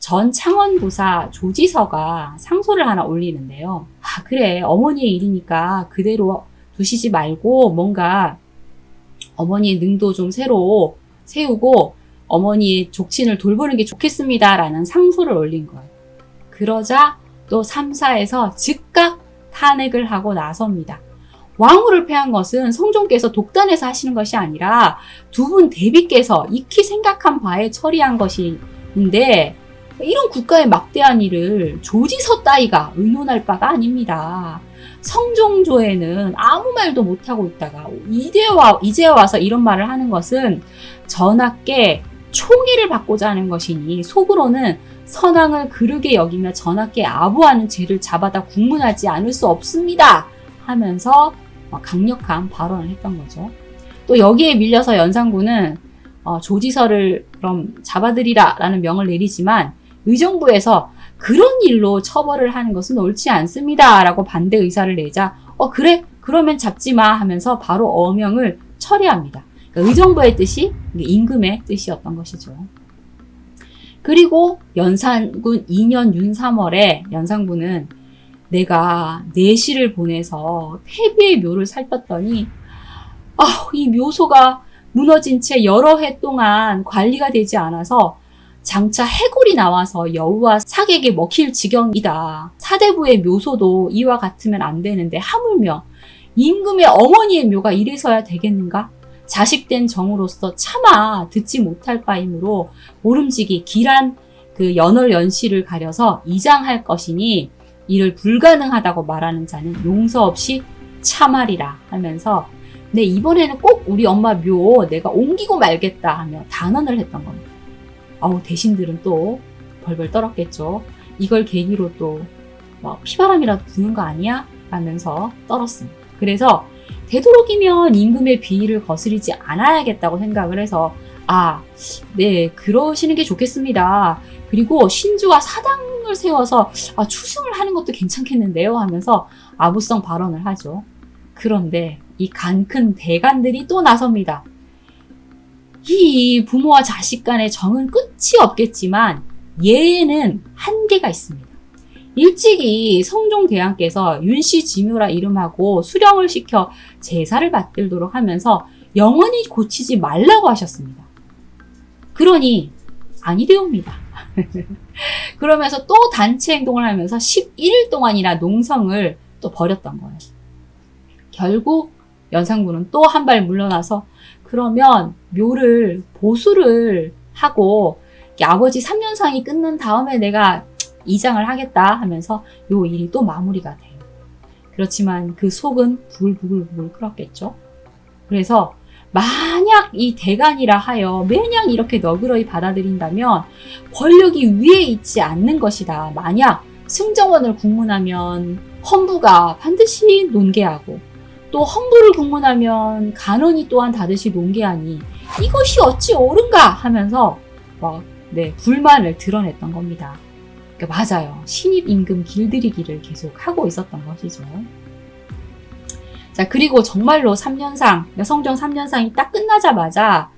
전 창원부사 조지서가 상소를 하나 올리는데요. 아, 그래. 어머니의 일이니까 그대로 두시지 말고 뭔가 어머니의 능도 좀 새로 세우고 어머니의 족친을 돌보는 게 좋겠습니다. 라는 상소를 올린 거예요. 그러자 또 3사에서 즉각 탄핵을 하고 나섭니다. 왕후를 패한 것은 성종께서 독단에서 하시는 것이 아니라 두 분 대비께서 익히 생각한 바에 처리한 것인데 이런 국가의 막대한 일을 조지서 따위가 의논할 바가 아닙니다. 성종조에는 아무 말도 못하고 있다가 이제 와서 이런 말을 하는 것은 전하께 총애를 받고자 하는 것이니 속으로는 선왕을 그르게 여기며 전하께 아부하는 죄를 잡아다 국문하지 않을 수 없습니다 하면서 강력한 발언을 했던 거죠. 또 여기에 밀려서 연산군은 조지서를 그럼 잡아들이라 라는 명을 내리지만 의정부에서 그런 일로 처벌을 하는 것은 옳지 않습니다 라고 반대 의사를 내자 그래? 그러면 잡지 마 하면서 바로 어명을 처리합니다. 그러니까 의정부의 뜻이 임금의 뜻이었던 것이죠. 그리고 연산군 2년 윤 3월에 연산군은 내가 내시를 보내서 폐비의 묘를 살폈더니 이 묘소가 무너진 채 여러 해 동안 관리가 되지 않아서 장차 해골이 나와서 여우와 사객에 먹힐 지경이다. 사대부의 묘소도 이와 같으면 안 되는데 하물며 임금의 어머니의 묘가 이래서야 되겠는가? 자식된 정으로서 차마 듣지 못할 바이므로 모름지기 길한 그 연월연시를 가려서 이장할 것이니 이를 불가능하다고 말하는 자는 용서 없이 참하리라 하면서 이번에는 꼭 우리 엄마 묘 내가 옮기고 말겠다 하며 단언을 했던 겁니다. 대신들은 또 벌벌 떨었겠죠. 이걸 계기로 또 피바람이라도 부는 거 아니야? 하면서 떨었습니다. 그래서 되도록이면 임금의 비위를 거스리지 않아야겠다고 생각을 해서 네, 그러시는 게 좋겠습니다. 그리고 신주와 사당을 세워서 추승을 하는 것도 괜찮겠는데요 하면서 아부성 발언을 하죠. 그런데 이 간큰 대간들이 또 나섭니다. 이 부모와 자식 간의 정은 끝이 없겠지만 예에는 한계가 있습니다. 일찍이 성종대왕께서 윤씨지묘라 이름하고 수령을 시켜 제사를 받들도록 하면서 영원히 고치지 말라고 하셨습니다. 그러니 아니되옵니다. 그러면서 또 단체 행동을 하면서 11일 동안이나 농성을 또 벌였던 거예요. 결국 연산군은 또 한 발 물러나서 그러면 묘를 보수를 하고 아버지 3년상이 끝난 다음에 내가 이장을 하겠다 하면서 요 일이 또 마무리가 돼요. 그렇지만 그 속은 부글부글 끓었겠죠. 그래서 만약 이 대간이라 하여 매냥 이렇게 너그러이 받아들인다면 권력이 위에 있지 않는 것이다. 만약 승정원을 국문하면 헌부가 반드시 논계하고 또 헌부를 국문하면 간원이 또한 다듯이 논계하니 이것이 어찌 옳은가 하면서 불만을 드러냈던 겁니다. 그러니까 맞아요. 신입 임금 길들이기를 계속 하고 있었던 것이죠. 자, 그리고 정말로 3년상, 성종 3년상이 딱 끝나자마자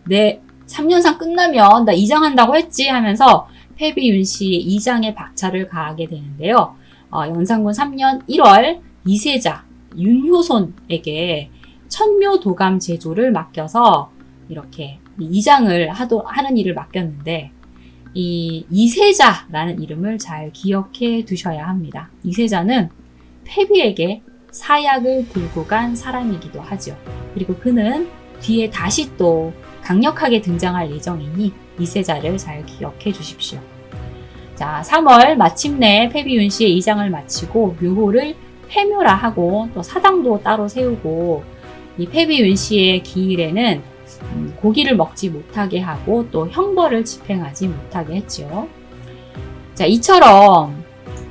3년상 끝나면 나 이장한다고 했지 하면서 폐비윤 씨의 이장에 박차를 가하게 되는데요. 연산군 3년 1월 이세자 윤효손에게 천묘도감 제조를 맡겨서 이렇게 이장을 하는 일을 맡겼는데 이 이세자라는 이름을 잘 기억해 두셔야 합니다. 이세자는 폐비에게 사약을 들고 간 사람이기도 하죠. 그리고 그는 뒤에 다시 또 강력하게 등장할 예정이니 이세자를 잘 기억해 주십시오. 자, 3월 마침내 폐비윤 씨의 이장을 마치고 묘호를 폐묘라 하고 또 사당도 따로 세우고 이 폐비윤 씨의 기일에는 고기를 먹지 못하게 하고 또 형벌을 집행하지 못하게 했죠. 자, 이처럼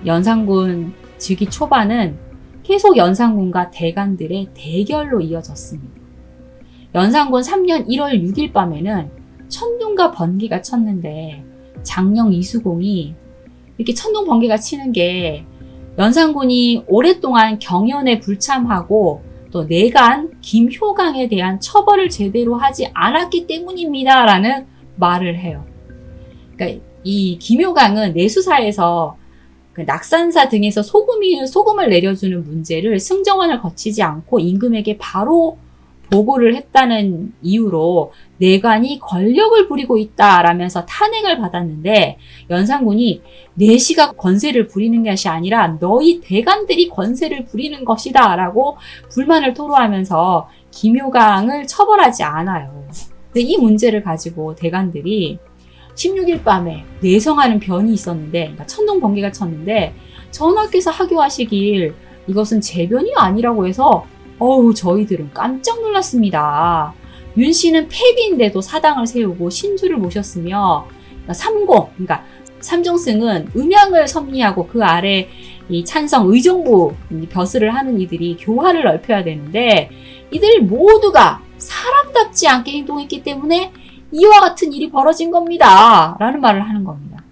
연산군 즉위 초반은 계속 연산군과 대간들의 대결로 이어졌습니다. 연산군 3년 1월 6일 밤에는 천둥과 번개가 쳤는데 장령 이수공이 이렇게 천둥 번개가 치는 게 연산군이 오랫동안 경연에 불참하고 또 내간 김효강에 대한 처벌을 제대로 하지 않았기 때문입니다 라는 말을 해요. 그러니까 이 김효강은 내수사에서 그 낙산사 등에서 소금을 내려주는 문제를 승정원을 거치지 않고 임금에게 바로 보고를 했다는 이유로 내관이 권력을 부리고 있다라면서 탄핵을 받았는데, 연산군이 내시가 권세를 부리는 것이 아니라 너희 대관들이 권세를 부리는 것이다 라고 불만을 토로하면서 김효강을 처벌하지 않아요. 근데 이 문제를 가지고 대관들이 16일 밤에 내성하는 변이 있었는데, 그러니까 천둥 번개가 쳤는데 전하께서 하교하시길 이것은 제변이 아니라고 해서 저희들은 깜짝 놀랐습니다. 윤 씨는 패비인데도 사당을 세우고 신주를 모셨으며, 그러니까 삼정승은 음양을 섭리하고 그 아래 이 찬성 의정부 벼슬을 하는 이들이 교화를 넓혀야 되는데, 이들 모두가 사람답지 않게 행동했기 때문에 이와 같은 일이 벌어진 겁니다 라는 말을 하는 겁니다.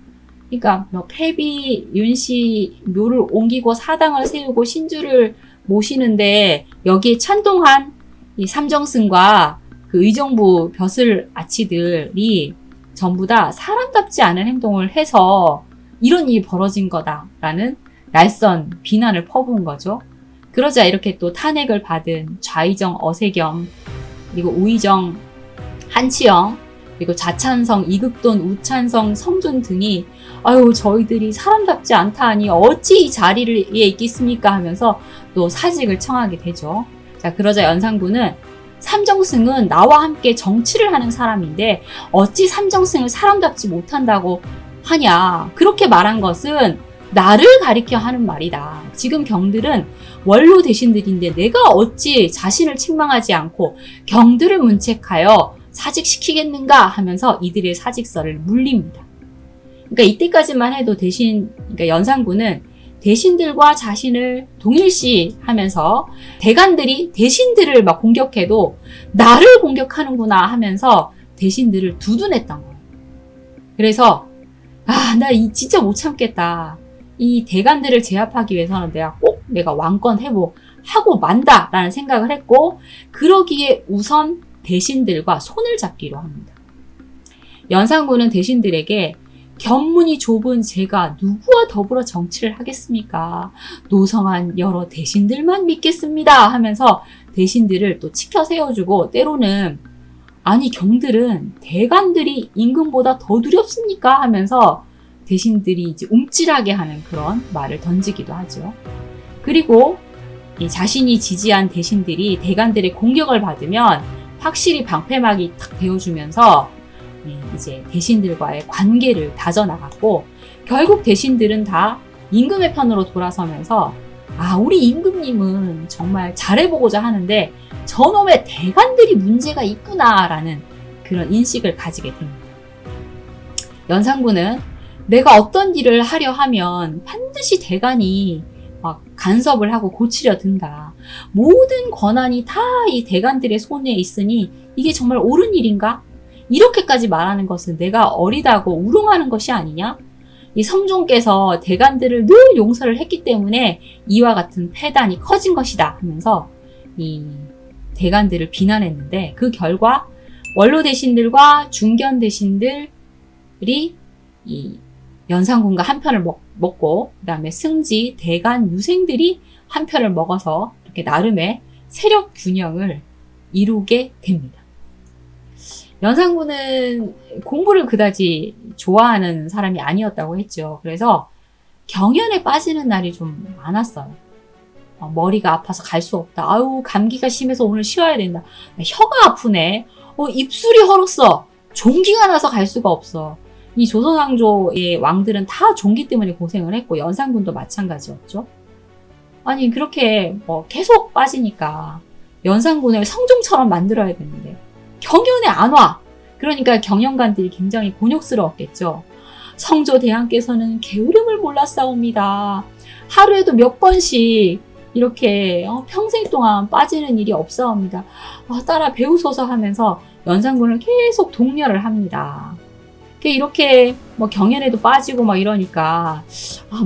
그러니까 패비 윤씨 묘를 옮기고 사당을 세우고 신주를 모시는데 여기에 찬동한 이 삼정승과 그 의정부 벼슬 아치들이 전부 다 사람답지 않은 행동을 해서 이런 일이 벌어진 거다라는 날선 비난을 퍼부은 거죠. 그러자 이렇게 또 탄핵을 받은 좌의정 어세겸, 그리고 우의정 한치영, 그리고 좌찬성 이극돈, 우찬성 성준 등이 저희들이 사람답지 않다 하니 어찌 이 자리에 있겠습니까 하면서 또 사직을 청하게 되죠. 자, 그러자 연산군은 삼정승은 나와 함께 정치를 하는 사람인데 어찌 삼정승을 사람답지 못한다고 하냐. 그렇게 말한 것은 나를 가리켜 하는 말이다. 지금 경들은 원로 대신들인데 내가 어찌 자신을 책망하지 않고 경들을 문책하여 사직시키겠는가 하면서 이들의 사직서를 물립니다. 그러니까 이때까지만 해도 그러니까 연산군은 대신들과 자신을 동일시하면서 대관들이 대신들을 막 공격해도 나를 공격하는구나 하면서 대신들을 두둔했던 거예요. 그래서 나 진짜 못 참겠다. 이 대관들을 제압하기 위해서는 내가 왕권 회복하고 만다라는 생각을 했고, 그러기에 우선 대신들과 손을 잡기로 합니다. 연산군은 대신들에게 견문이 좁은 제가 누구와 더불어 정치를 하겠습니까? 노성한 여러 대신들만 믿겠습니다 하면서 대신들을 또 치켜 세워주고, 때로는 아니 경들은 대관들이 임금보다 더 두렵습니까? 하면서 대신들이 이제 움찔하게 하는 그런 말을 던지기도 하죠. 그리고 자신이 지지한 대신들이 대관들의 공격을 받으면 확실히 방패막이 탁 베어주면서 이제 대신들과의 관계를 다져나갔고, 결국 대신들은 다 임금의 편으로 돌아서면서 우리 임금님은 정말 잘해보고자 하는데 저놈의 대관들이 문제가 있구나라는 그런 인식을 가지게 됩니다. 연산군은 내가 어떤 일을 하려 하면 반드시 대관이 막 간섭을 하고 고치려 든다. 모든 권한이 다 이 대관들의 손에 있으니 이게 정말 옳은 일인가? 이렇게까지 말하는 것은 내가 어리다고 우롱하는 것이 아니냐? 이 성종께서 대관들을 늘 용서를 했기 때문에 이와 같은 패단이 커진 것이다 하면서 이 대관들을 비난했는데, 그 결과 원로 대신들과 중견 대신들이 이 연산군과 한 편을 먹고, 그 다음에 승지, 대관, 유생들이 한 편을 먹어서 이렇게 나름의 세력 균형을 이루게 됩니다. 연산군은 공부를 그다지 좋아하는 사람이 아니었다고 했죠. 그래서 경연에 빠지는 날이 좀 많았어요. 머리가 아파서 갈 수 없다. 감기가 심해서 오늘 쉬어야 된다. 혀가 아프네. 입술이 헐었어. 종기가 나서 갈 수가 없어. 이 조선왕조의 왕들은 다 종기 때문에 고생을 했고, 연산군도 마찬가지였죠. 아니 그렇게 계속 빠지니까 연산군을 성종처럼 만들어야 되는데 경연에 안 와. 그러니까 경연관들이 굉장히 곤욕스러웠겠죠. 성조대왕께서는 게으름을 몰랐사옵니다. 하루에도 몇 번씩 이렇게 평생 동안 빠지는 일이 없사옵니다. 따라 배우소서 하면서 연산군을 계속 독려를 합니다. 이렇게 경연에도 빠지고 막 이러니까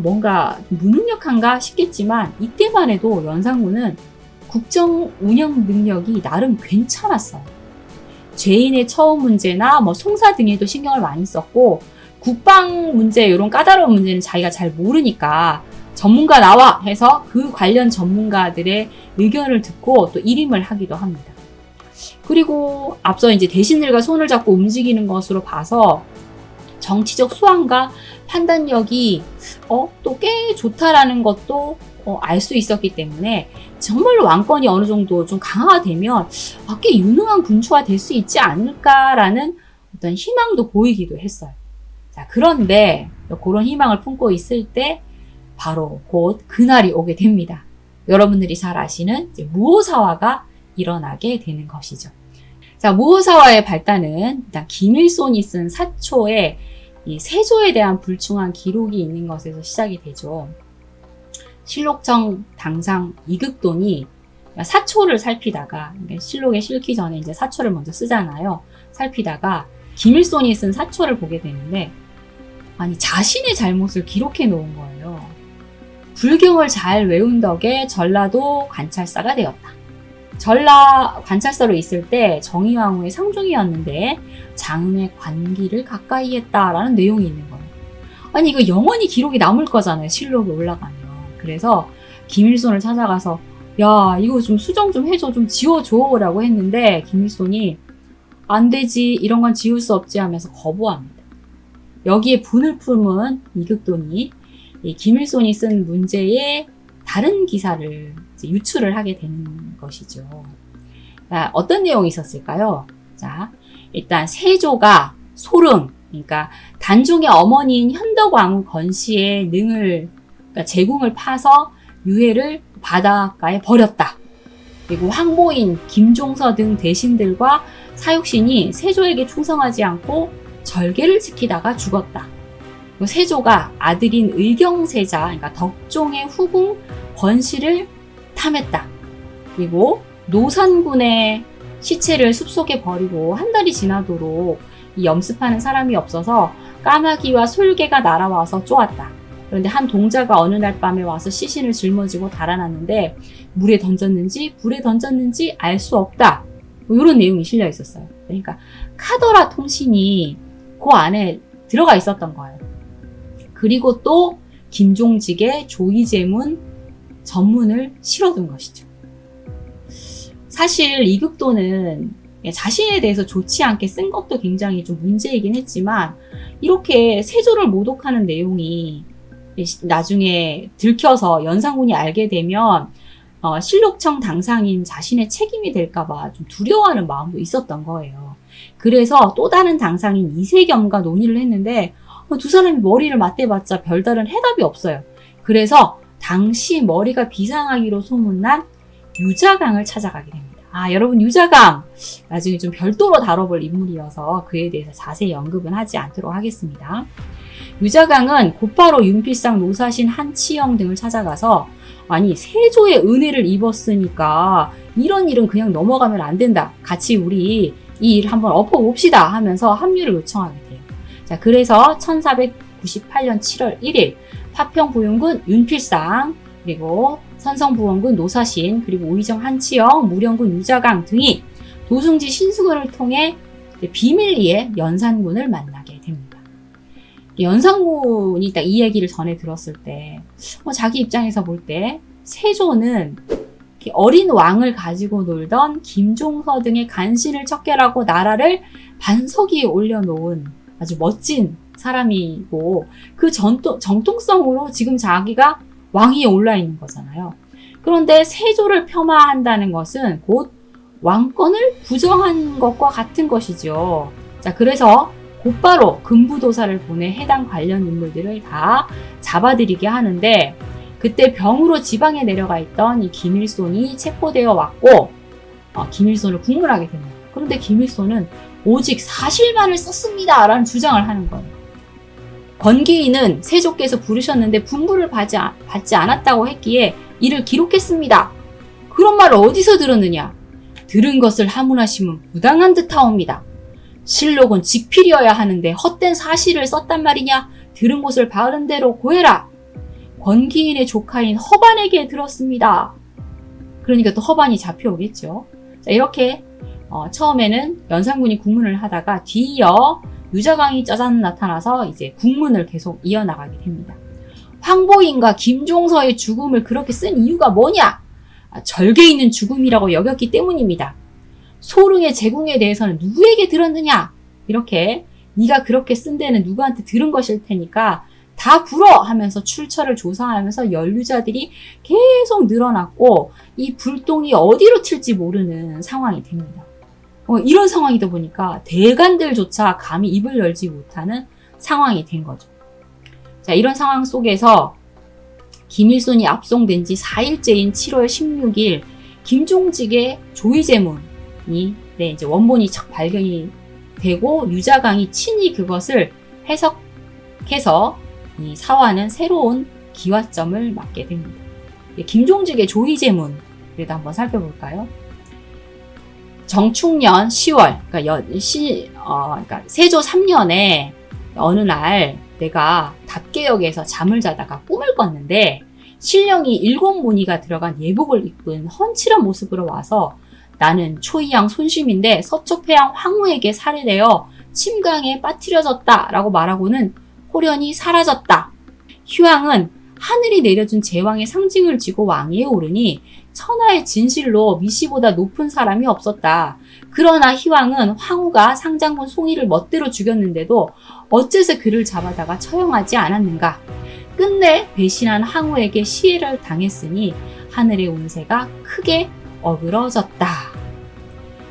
뭔가 무능력한가 싶겠지만, 이때만 해도 연산군은 국정 운영 능력이 나름 괜찮았어요. 죄인의 처우 문제나 송사 등에도 신경을 많이 썼고, 국방 문제 이런 까다로운 문제는 자기가 잘 모르니까 전문가 나와 해서 그 관련 전문가들의 의견을 듣고 또 일임을 하기도 합니다. 그리고 앞서 이제 대신들과 손을 잡고 움직이는 것으로 봐서 정치적 수완과 판단력이 또 꽤 좋다라는 것도 알 수 있었기 때문에 정말로 왕권이 어느 정도 좀 강화가 되면 꽤 유능한 군주가 될 수 있지 않을까라는 어떤 희망도 보이기도 했어요. 자, 그런데 그런 희망을 품고 있을 때 바로 곧 그날이 오게 됩니다. 여러분들이 잘 아시는 이제 무오사화가 일어나게 되는 것이죠. 자, 무오사화의 발단은 일단 김일손이 쓴 사초에 이 세조에 대한 불충한 기록이 있는 것에서 시작이 되죠. 실록청 당상 이극돈이 사초를 살피다가, 실록에 실기 전에 이제 사초를 먼저 쓰잖아요. 살피다가 김일손이 쓴 사초를 보게 되는데, 아니, 자신의 잘못을 기록해 놓은 거예요. 불경을 잘 외운 덕에 전라도 관찰사가 되었다. 전라 관찰사로 있을 때 정의왕후의 상중이었는데 장흥의 관기를 가까이 했다라는 내용이 있는 거예요. 아니, 이거 영원히 기록이 남을 거잖아요. 실록에 올라가면. 그래서 김일손을 찾아가서 야, 이거 좀 수정 좀 해줘, 좀 지워줘 라고 했는데 김일손이 안 되지, 이런 건 지울 수 없지 하면서 거부합니다. 여기에 분을 품은 이극돈이 이 김일손이 쓴 문제의 다른 기사를 이제 유출을 하게 되는 것이죠. 자, 어떤 내용이 있었을까요? 자, 일단 세조가 소릉, 그러니까 단종의 어머니인 현덕왕후 건씨의 능을, 그러니까 제궁을 파서 유해를 바닷가에 버렸다. 그리고 황보인, 김종서 등 대신들과 사육신이 세조에게 충성하지 않고 절개를 지키다가 죽었다. 세조가 아들인 의경세자, 그러니까 덕종의 후궁 권씨를 탐했다. 그리고 노산군의 시체를 숲속에 버리고 한 달이 지나도록 이 염습하는 사람이 없어서 까마귀와 솔개가 날아와서 쪼았다. 그런데 한 동자가 어느 날 밤에 와서 시신을 짊어지고 달아났는데 물에 던졌는지 불에 던졌는지 알 수 없다. 이런 내용이 실려 있었어요. 그러니까 카더라 통신이 그 안에 들어가 있었던 거예요. 그리고 또 김종직의 조이제문 전문을 실어둔 것이죠. 사실 이극돈은 자신에 대해서 좋지 않게 쓴 것도 굉장히 좀 문제이긴 했지만 이렇게 세조를 모독하는 내용이 나중에 들켜서 연산군이 알게 되면 실록청 당상인 자신의 책임이 될까봐 좀 두려워하는 마음도 있었던 거예요. 그래서 또 다른 당상인 이세겸과 논의를 했는데 두 사람이 머리를 맞대봤자 별다른 해답이 없어요. 그래서 당시 머리가 비상하기로 소문난 유자강을 찾아가게 됩니다. 여러분, 유자강 나중에 좀 별도로 다뤄볼 인물이어서 그에 대해서 자세히 언급은 하지 않도록 하겠습니다. 유자강은 곧바로 윤필상, 노사신, 한치영 등을 찾아가서 아니, 세조의 은혜를 입었으니까 이런 일은 그냥 넘어가면 안 된다. 같이 우리 이 일 한번 엎어봅시다 하면서 합류를 요청하게 돼요. 자, 그래서 1498년 7월 1일 화평부윤군 윤필상, 그리고 선성부원군 노사신, 그리고 오이정 한치영, 무령군 유자강 등이 도승지 신수군을 통해 비밀리에 연산군을 만나게 됩니다. 연산군이 딱 이 얘기를 전해 들었을 때 자기 입장에서 볼 때 세조는 어린 왕을 가지고 놀던 김종서 등의 간신을 척결하고 나라를 반석 위에 올려놓은 아주 멋진 사람이고 그 정통성으로 지금 자기가 왕위에 올라 있는 거잖아요. 그런데 세조를 폄하한다는 것은 곧 왕권을 부정한 것과 같은 것이죠. 자, 그래서 곧바로 금부도사를 보내 해당 관련 인물들을 다 잡아들이게 하는데 그때 병으로 지방에 내려가 있던 이 김일손이 체포되어 왔고 김일손을 국문하게 됩니다. 그런데 김일손은 오직 사실만을 썼습니다 라는 주장을 하는 거예요. 권기인은 세조께서 부르셨는데 분부를 받지 않았다고 했기에 이를 기록했습니다. 그런 말을 어디서 들었느냐? 들은 것을 하문하시면 부당한 듯하옵니다. 실록은 직필이어야 하는데 헛된 사실을 썼단 말이냐? 들은 것을 바른 대로 고해라. 권기인의 조카인 허반에게 들었습니다. 그러니까 또 허반이 잡혀오겠죠. 자, 이렇게 처음에는 연산군이 국문을 하다가 뒤이어 유자강이 짜잔 나타나서 이제 국문을 계속 이어나가게 됩니다. 황보인과 김종서의 죽음을 그렇게 쓴 이유가 뭐냐? 절개 있는 죽음이라고 여겼기 때문입니다. 소릉의 제궁에 대해서는 누구에게 들었느냐? 이렇게 네가 그렇게 쓴 데는 누구한테 들은 것일 테니까 다 불어 하면서 출처를 조사하면서 연루자들이 계속 늘어났고 이 불똥이 어디로 튈지 모르는 상황이 됩니다. 이런 상황이다 보니까 대관들조차 감히 입을 열지 못하는 상황이 된 거죠. 자, 이런 상황 속에서 김일손이 압송된 지 4일째인 7월 16일 김종직의 조의제문이 이제 원본이 척 발견이 되고 유자강이 친히 그것을 해석해서 이 사화는 새로운 기와점을 맞게 됩니다. 김종직의 조의제문 그래도 한번 살펴볼까요? 정충년 10월, 그러니까 세조 3년에 어느 날 내가 답계역에서 잠을 자다가 꿈을 꿨는데 신령이 7무늬가 들어간 예복을 입은 훤칠한 모습으로 와서 나는 초이양 손심인데 서초패양 황후에게 살해되어 침강에 빠뜨려졌다 라고 말하고는 호련히 사라졌다. 휴왕은 하늘이 내려준 제왕의 상징을 쥐고 왕위에 오르니 천하의 진실로 미씨보다 높은 사람이 없었다. 그러나 희왕은 황후가 상장군 송이를 멋대로 죽였는데도 어째서 그를 잡아다가 처형하지 않았는가. 끝내 배신한 황후에게 시해를 당했으니 하늘의 운세가 크게 어그러졌다.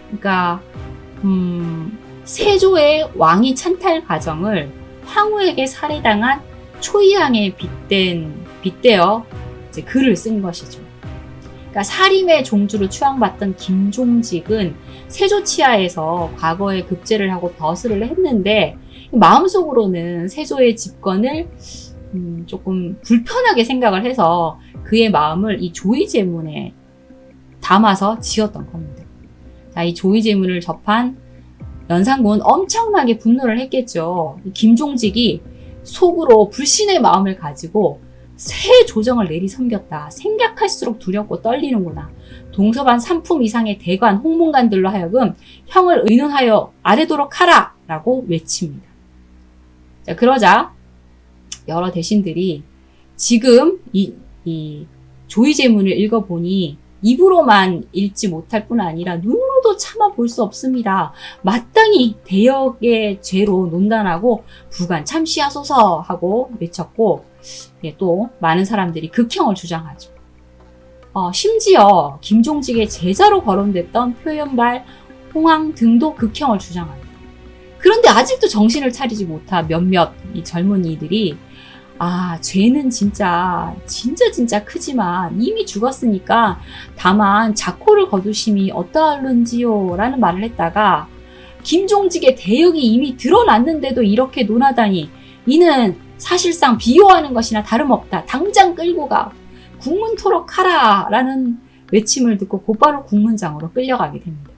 그러니까 세조의 왕위 찬탈 과정을 황후에게 살해당한 초이양에 빗대어 이제 글을 쓴 것이죠. 그러니까 사림의 종주로 추앙받던 김종직은 세조 치하에서 과거에 급제를 하고 벼슬을 했는데 마음속으로는 세조의 집권을 조금 불편하게 생각을 해서 그의 마음을 이 조의제문에 담아서 지었던 겁니다. 자, 이 조의제문을 접한 연산군은 엄청나게 분노를 했겠죠. 김종직이 속으로 불신의 마음을 가지고 새 조정을 내리섬겼다. 생각할수록 두렵고 떨리는구나. 동서반 3품 이상의 대관, 홍문관들로 하여금 형을 의논하여 아뢰도록 하라! 라고 외칩니다. 자, 그러자 여러 대신들이 지금 이 조의제문을 읽어보니 입으로만 읽지 못할 뿐 아니라 눈으로도 참아 볼 수 없습니다. 마땅히 대역의 죄로 논단하고 부관 참시하소서 하고 외쳤고 또 많은 사람들이 극형을 주장하죠. 심지어 김종직의 제자로 거론됐던 표현발, 홍황 등도 극형을 주장합니다. 그런데 아직도 정신을 차리지 못한 몇몇 이 젊은이들이 죄는 진짜 크지만 이미 죽었으니까 다만 자코를 거두심이 어떠할는지요 라는 말을 했다가 김종직의 대역이 이미 드러났는데도 이렇게 논하다니 이는 사실상 비호하는 것이나 다름없다. 당장 끌고 가. 국문토록 하라 라는 외침을 듣고 곧바로 국문장으로 끌려가게 됩니다.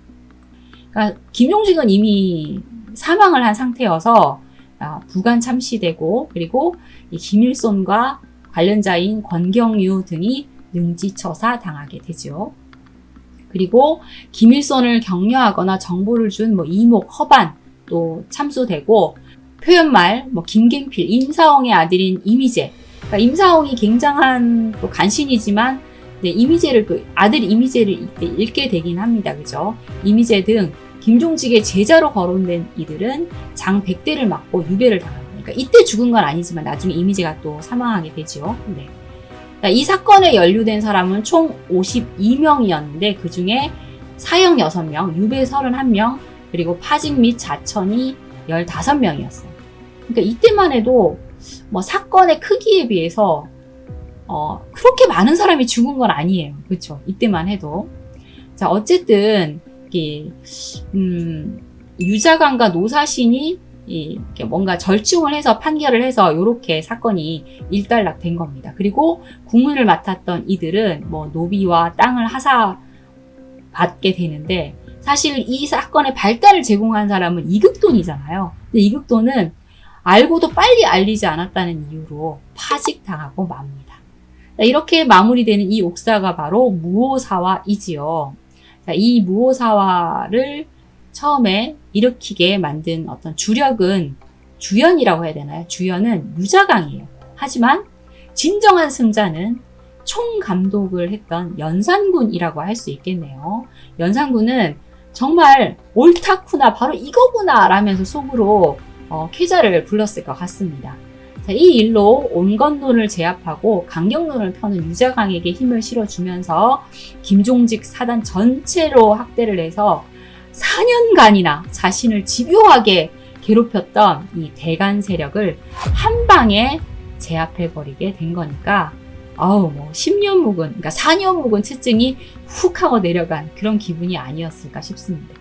그러니까 김종직은 이미 사망을 한 상태여서 부관 참시되고 그리고 이 김일손과 관련자인 권경유 등이 능지처사 당하게 되죠. 그리고 김일손을 격려하거나 정보를 준 이목, 허반 또 참수되고 표현말, 김갱필, 임사홍의 아들인 이미재. 그러니까 임사홍이 굉장한 또 간신이지만 이미재를 아들 이미재를 읽게 되긴 합니다. 그죠? 이미재 등 김종직의 제자로 거론된 이들은 장 100대를 맞고 유배를 당합니다. 그러니까 이때 죽은 건 아니지만 나중에 이미재가 또 사망하게 되죠. 이 사건에 연루된 사람은 총 52명이었는데 그 중에 사형 6명, 유배 31명, 그리고 파직 및 자천이 15명이었어요. 그러니까 이때만 해도 사건의 크기에 비해서 그렇게 많은 사람이 죽은 건 아니에요. 그렇죠? 이때만 해도. 자, 어쨌든 유자강과 노사신이 이렇게 뭔가 절충을 해서 판결을 해서 이렇게 사건이 일단락된 겁니다. 그리고 국문을 맡았던 이들은 노비와 땅을 하사받게 되는데 사실 이 사건의 발단을 제공한 사람은 이극돈이잖아요. 근데 이극돈은 알고도 빨리 알리지 않았다는 이유로 파직당하고 맙니다. 이렇게 마무리되는 이 옥사가 바로 무오사화이지요. 이 무오사화를 처음에 일으키게 만든 어떤 주력은 주연이라고 해야 되나요? 주연은 유자강이에요. 하지만 진정한 승자는 총감독을 했던 연산군이라고 할 수 있겠네요. 연산군은 정말 옳다쿠나 바로 이거구나 라면서 속으로 쾌자를 불렀을 것 같습니다. 자, 이 일로 온건론을 제압하고 강경론을 펴는 유자강에게 힘을 실어주면서 김종직 사단 전체로 학대를 해서 4년간이나 자신을 집요하게 괴롭혔던 이 대간 세력을 한 방에 제압해버리게 된 거니까 10년 묵은, 그러니까 4년 묵은 채증이 훅 하고 내려간 그런 기분이 아니었을까 싶습니다.